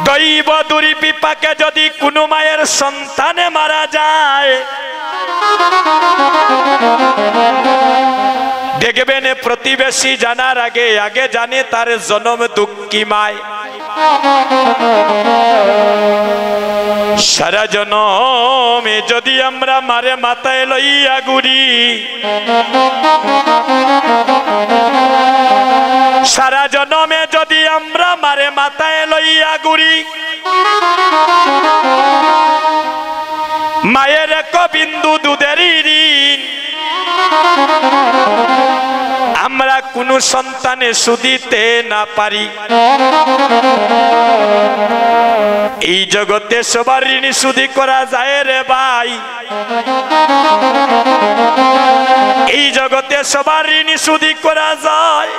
দৈব দুর্বিপাকে যদি কোনো মায়ের সন্তানে মারা যায়, দেখবেন প্রতিবেশী জানার আগে আগে জানে তার জন্ম দুঃখী মায়। সারা জনমে যদি আমরা মারে মাথায় লইয়া ঘুরি, সারা জনমে যদি আমরা মারে মাথায় লইয়া ঘুরি, মায়ের এক বিন্দু দুধের ঋণ আমরা কোনো সন্তানে শুধিতে না পারি। এই জগতে সবার ঋণ শুধি করা যায় রে ভাই, এই জগতে সবার ঋণ শুধি করা যায়।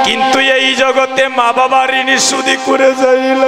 কিন্তু এই জগতে মা বাবার ঋণ শুধি করে যাইল।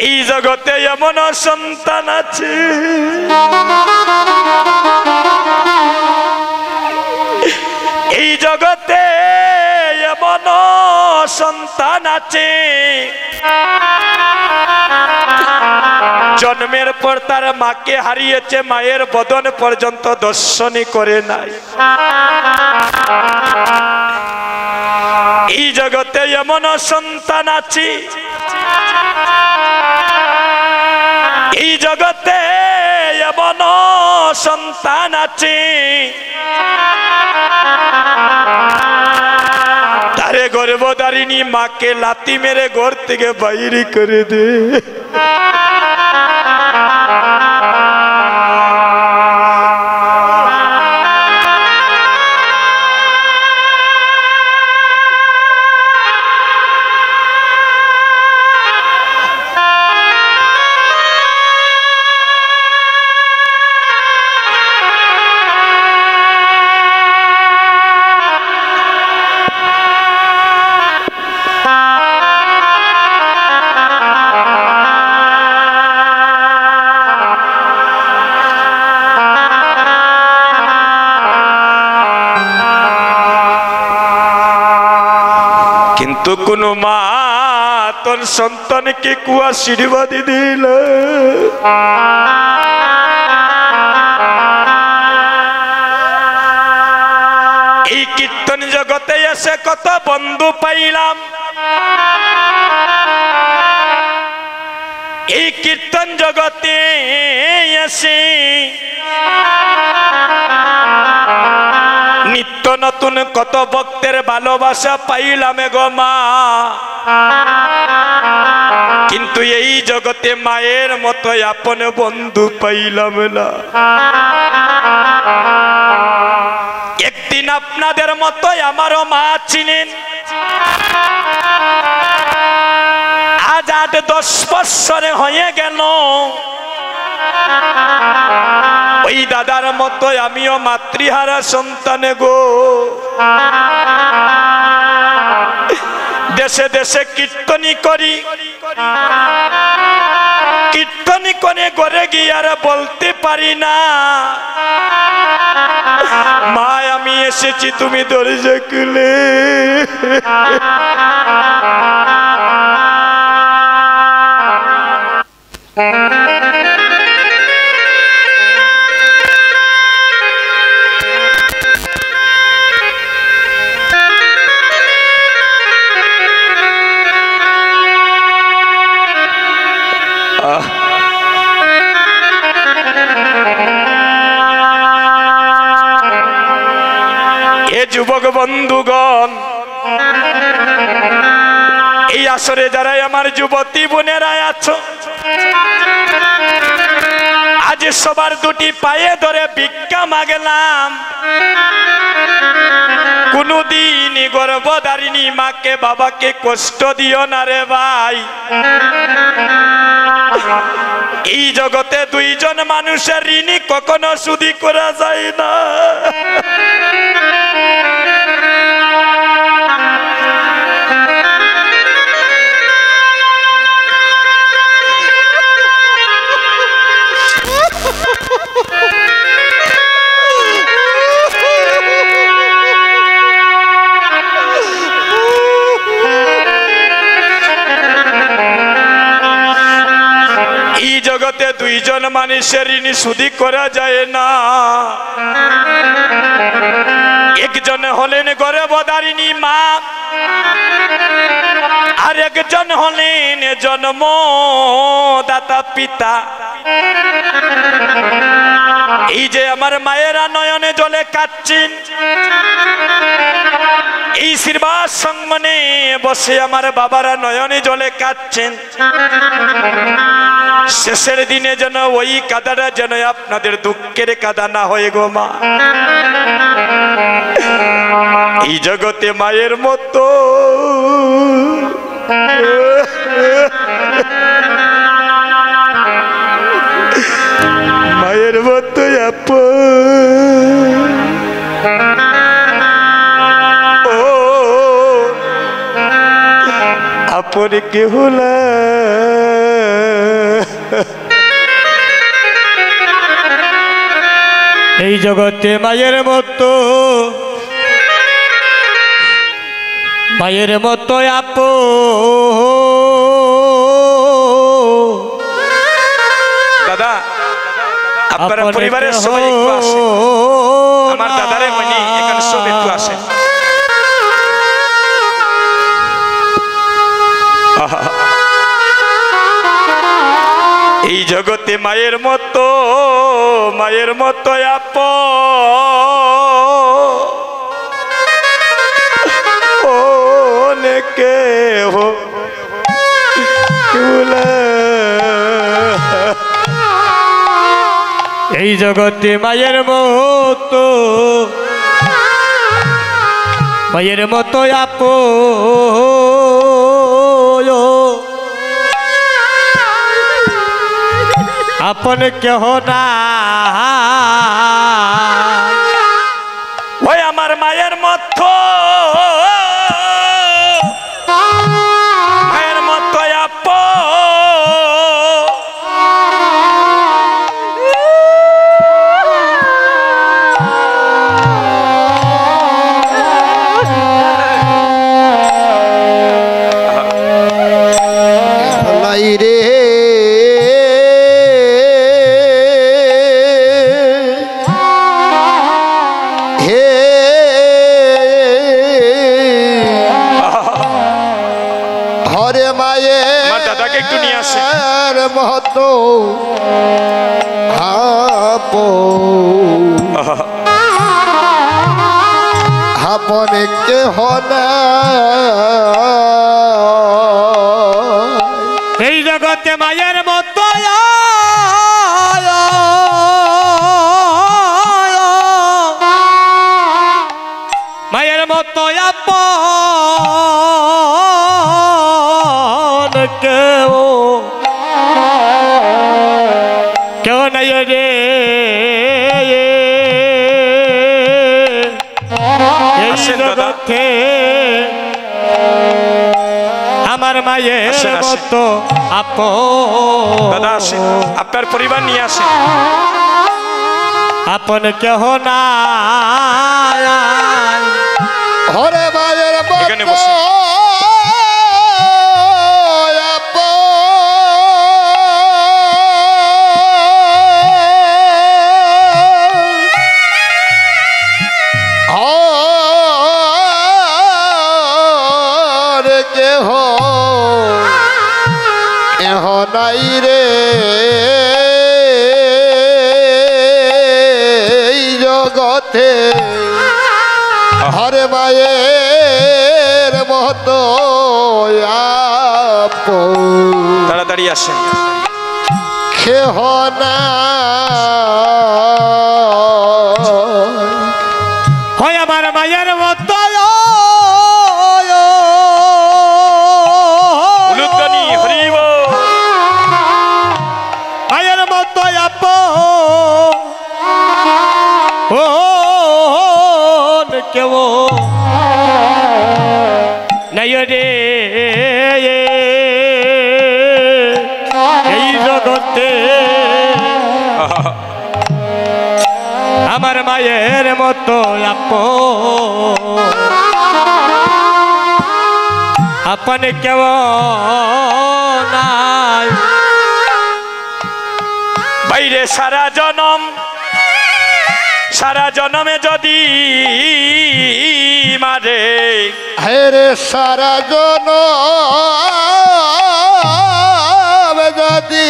এই জগতে এমন সন্তান আছে, এই জগতে এমন সন্তান আছে জন্মের পর তার মাকে হারিয়েছে, মায়ের বদন পর্যন্ত দর্শনই করে নাই। এই জগতে এমন সন্তান আছে, এই জগতে এমন সন্তান আছে তারে গর্ভধারিণী মাকে লাথি মেরে ঘর থেকে বাইরে করে দে। কিন্তু কোন মা তোর সন্তানকে কুয়া আশীর্বাদী দিল। এই কীর্তন জগতে এসে কত বন্ধু পাইলাম, এই কীর্তন জগতে এসে নিত্য নতুন কত ভক্তের ভালোবাসা পাইলাম গো মা। কিন্তু এই জগতে মায়ের মতো আপন বন্ধু পাইলাম না। একদিন আপনাদের মতো আমারও মা ছিলেন, আজ 8-10 বৎসরে হয়ে গেল। ওই দাদার মতো আমিও মাতৃহারা সন্তান গো। দেশে দেশে কীর্তনী করি, কীর্তনী করে ঘরে গিয়ে আর বলতে পারি না মা আমি এসেছি, তুমি দরজা খুলে। যুবক বন্ধুগণ, এই আসরে যারা আমার যুবতী বোনেরা আছো, আজ সবার দুটি পায়ে ধরে ভিক্ষা মাগলাম। কোনদিন গর্ভধারিণী মাকে বাবাকে কষ্ট দিও না রে ভাই। এই জগতে দুইজন মানুষের ঋণী কখনো শুধু করা যায় না। এই জগতে দুইজন মানুষের ঋণ শুধু করা যায় না। একজন হলেন গর্ভধারিণী মা, আর একজন হলেন জন্মদাতা পিতা। এই যে আমার মায়েরা নয়নে জলে কাঁদছেন, এই আশীর্বাদ সম্মানে বসে আমার বাবারা নয়নে জলে কাঁদছেন। শেষের দিনে যেন ওই কাদাটা যেন আপনাদের দুঃখের কাদা না হয় গো মা। এই জগতে মায়ের মতো মায়ের মতো আপন কেহ না। এই জগতে মায়ের মতো আপন দাদা আপনার পরিবারের সবাই একটু আসে, আমার দাদারে মনি এখানে সব একটু আসে। এই জগতে মায়ের মতো আপন কেহ না। এই জগতে মায়ের মতো আপন কেহ না। ওই আমার মায়ের মতো মতো আপন কেহ না। এই জগতে মায়ের মতো আপন কেউ নাই রে। এই জগতে আমার মায়ের মতো দাদা আসেন, আপনার পরিবার নিয়ে আসেন। আপন কেহ না। হরে মায়ের এখানে বসে নাই রে। এই জগতে হরে মায়ের মতো তাড়াতাড়ি আসেন। কেহ না। হয় আমার মায়ের মতো কেউ নাই রে এই জগতে আমার মায়ের মতো আপন কেউ নাই বাইরে সারা জনমে যদি মারে হেরে সারা জন যদি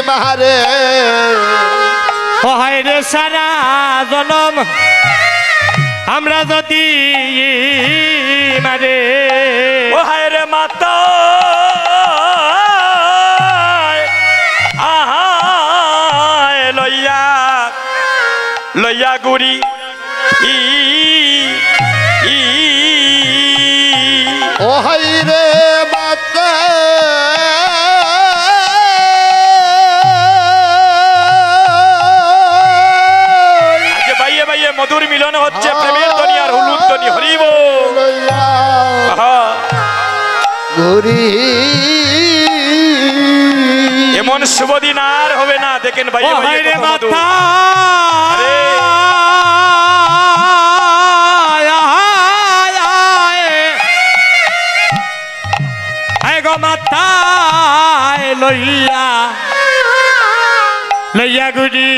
মারে ও হায় রে সারা জনম আমরা যদি মারে ও হায় রে মাতা আহায় লইয়া গুড়ি ও হাই রে মাতা আজকে বাইয়ে বাইয়ে মধুর মিলন হচ্ছে প্রেমের ধ্বনি আর হলুদ ধ্বনি হরিব ঘুরি এমন শুভ দিন আর হবে না দেখেন ও বাইয়ে হায় বাইয়ে রে কত মধুর। মাথা আরে গো মাথায় লইয়া গুড়ি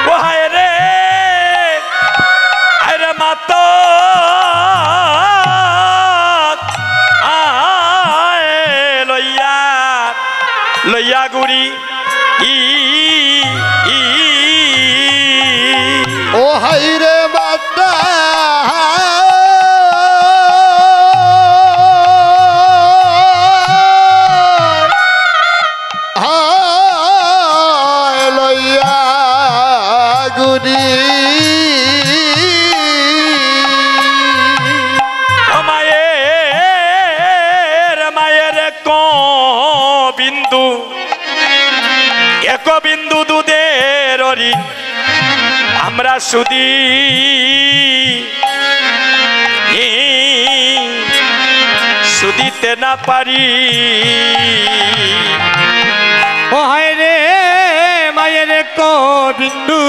ও হায় রে মাতা আয় লইয়া গুড়ি ও হাই রে মাতা লইয়া গুড়ি মায়ের এক বিন্দু দুধের ঋণ আমরা সুদিতে না পারি ও হায় রে মায়ের কো বিন্দু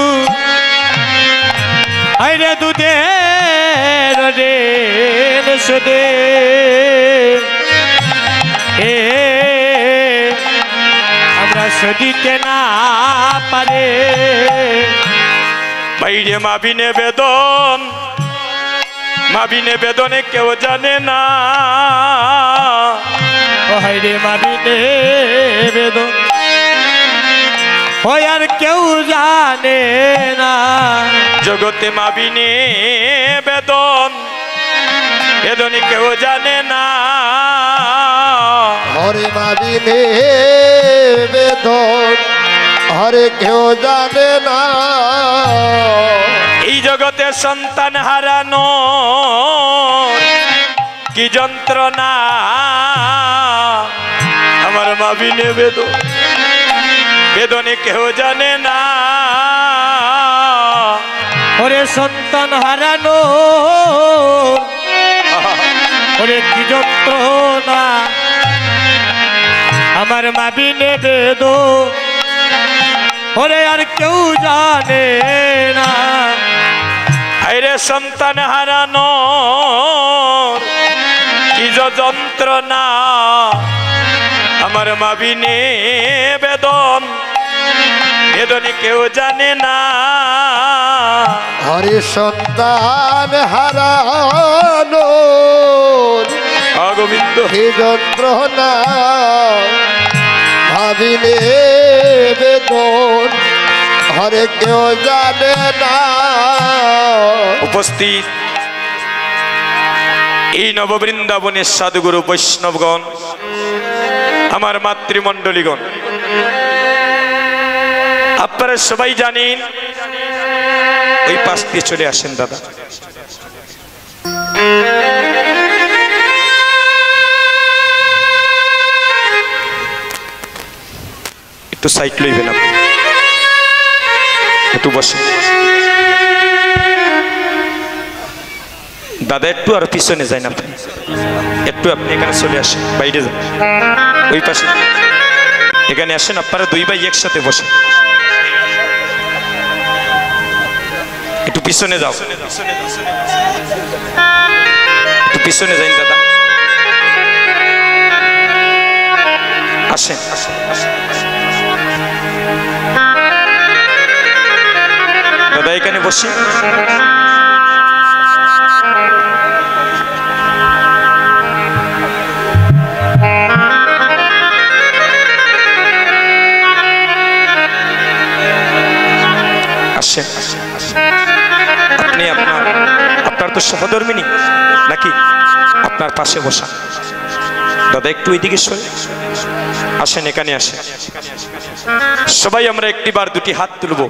হায় রে দুধের রে সুদে আমরা সদিতে না পারে বাইরে মাবিনে বেদনে কেউ জানে না ও হায় রে মাবিনে বেদন ওই আর কেউ জানে না জগতে মাবিনে বেদনে কেউ জানে না হরে মাবিনে বেদন হরে কেউ জানে না এই জগতে সন্তান হারানো কি যন্ত্রণা আমার মাবিনে বেদনে কেউ জানে না ওরে সন্তান হারানো ওরে কি যন্ত্রণা আমার মাবিনে বেদ ওরে আর কেউ জানে না আরে সন্তান হারানো কি যন্ত্রণা আমার মাবিনে বেদনে কেউ জানে না হরে সন্তান হারানো গোবিন্দ হে যন্ত্রণা ভাবিলে বেদন হরে কেউ জানে না উপস্থিত এই নববৃন্দাবনের সাধুগুরু বৈষ্ণবগণ আমার মাতৃমণ্ডলীগণ আপনারা সবাই জানেন ওই পাশ দিয়ে চলে আসেন দাদা একটু সাইড লইবেন আপনি একটু বসে দাদা, একটু আর পিছনে যান আপনি, একটু আপনি এখানে চলে আসেন, বাইরে যান ওই পাশে, এখানে আসেন, আপনারা দুই ভাই একসাথে বসে, একটু পিছনে যাও, একটু পিছনে যান দাদা, আসেন দাদা এখানে বসে। আসেন, আপনি আপনার তো সহধর্মিনী নাকি, আপনার পাশে বসা দাদা, একটু ওইদিকে সরে আসেন, এখানে আসেন। সবাই আমরা একটিবার দুটি হাত তুলব,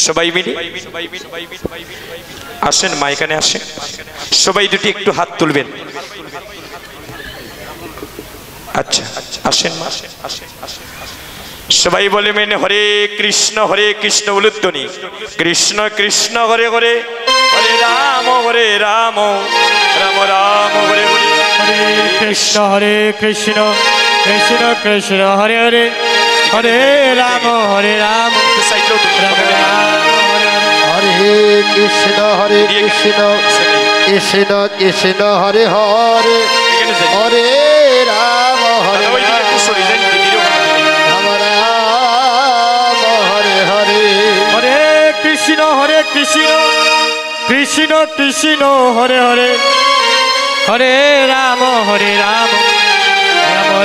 সবাই মিলে আসেন মা, এখানে আসেন, সবাই দুটি একটু হাত তুলবেন। আচ্ছা আসেন মা, সবাই বলে মেনে হরে কৃষ্ণ উলুধ্বনি, কৃষ্ণ কৃষ্ণ হরে হরে, হরে রাম রাম রাম হরে হরে, হরে কৃষ্ণ কৃষ্ণ কৃষ্ণ হরে হরে, হরে রাম রাম রাম রাম হরে হরে। হরে কৃষ্ণ কৃষ্ণ কৃষ্ণ হরে হরে, হরে রাম হরে রাম হরে হরে। হরে কৃষ্ণ কৃষ্ণ কৃষ্ণ হরে হরে, হরে রাম রাম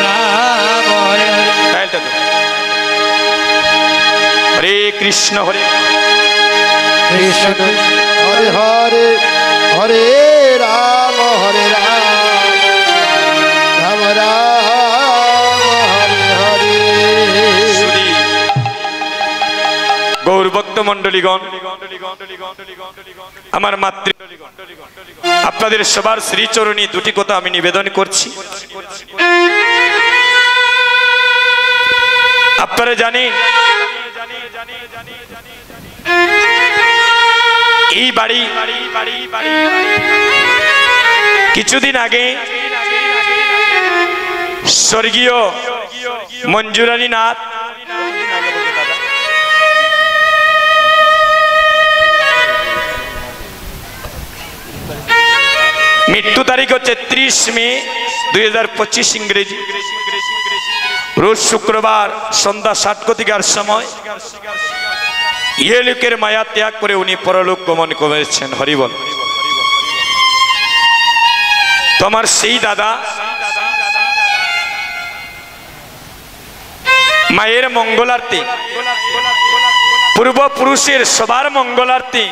রাম হরে হরে। হরে কৃষ্ণ কৃষ্ণ হরে হরে, হরে রাম রাম রাম হরে হরে। গৌর ভক্ত মন্ডলীগণ, আমার মাতৃ আপনাদের সবার শ্রীচরণী দুটি কথা আমি নিবেদন করছি। আপনারা জানেন এই বাড়ি কিছুদিন আগে স্বর্গীয় মঞ্জুরানী নাথ মৃত্যু তারিখ হচ্ছে 30 মে 2025 ইংরেজি, রোজ শুক্রবার সন্ধ্যা 7:00 সময় ইহলোকের মায়া ত্যাগ করে উনি পরলোক গমন করেছেন। হরিবল। তোমার সেই দাদা মায়ের মঙ্গলার্থে, পূর্বপুরুষের সবার মঙ্গলার্থে,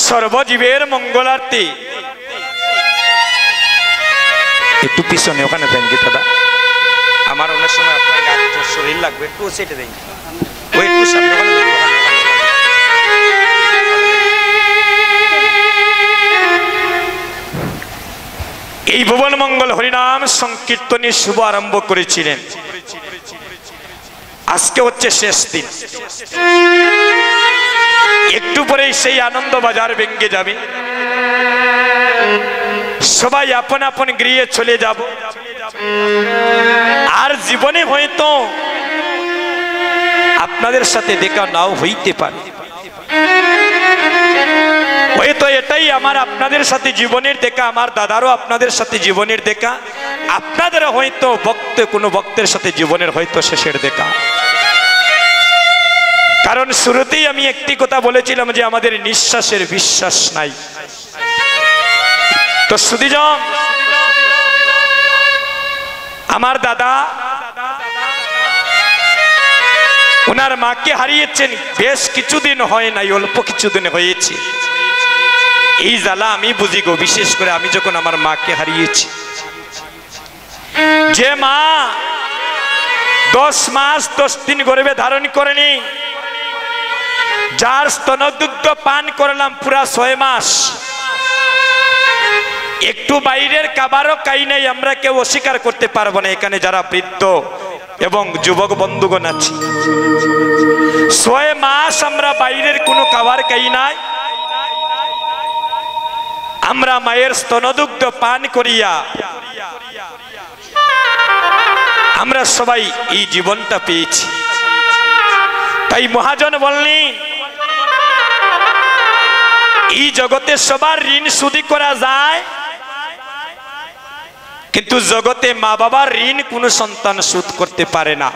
সর্বজীবের মঙ্গলার্থে, একটু পিছনে ওখানে দেন কি দাদা, আমার অনেক সময় আপনার শরীর লাগবে, একটু সেটে দেন, ওই একটু সামনে ওখানে দেন। এই ভুবন মঙ্গল হরিনাম সংকীর্তনের শুভ আরম্ভ করেছিলেন। আজকে হচ্ছে শেষ দিন, একটু পরেই সেই আনন্দ বাজার ভেঙে যাবে, সবাই আপন আপন গৃহে চলে যাব। আর জীবনে হয়তো আপনাদের সাথে দেখা নাও হইতে পারে, হয়তো এটাই আমার আপনাদের সাথে জীবনের দেখা, আমার দাদারও আপনাদের সাথে জীবনের দেখা, আপনাদের হয়তো কোনো ভক্তের সাথে জীবনের হয়তো শেষের দেখা। কারণ শুরুতেই আমি একটি কথা বলেছিলাম যে আমাদের নিঃশ্বাসের বিশ্বাস নাই। তো সুধীজন, আমার দাদা ওনার মাকে হারিয়েছেন, বেশ কিছুদিন হয় নাই, অল্প কিছুদিন হয়েছে। এই জ্বালা আমি বুঝি গো, বিশেষ করে আমি যখন আমার মাকে হারিয়েছি। যে মা 10 মাস 10 দিন গর্ভে ধারণ করেনি, যার স্তনদুগ্ধ পান করলাম পুরা 6 মাস, একটু বাইরের খাবারও খাই নাই, আমরা কেউ অস্বীকার করতে পারবো না, এখানে যারা বৃদ্ধ এবং যুবক বন্ধুগণ আছে। ছয় মাস আমরা বাইরের কোনো খাবার খাই নাই, আমরা মায়ের স্তনদুগ্ধ পান করিয়া আমরা সবাই এই জীবনটা পেয়েছি। তাই মহাজন বললেন এই জগতে সবার ঋণ শুধু করা যায়, কিন্তু জগতে মা বাবার ঋণ কোনো সন্তান শোধ করতে পারে না।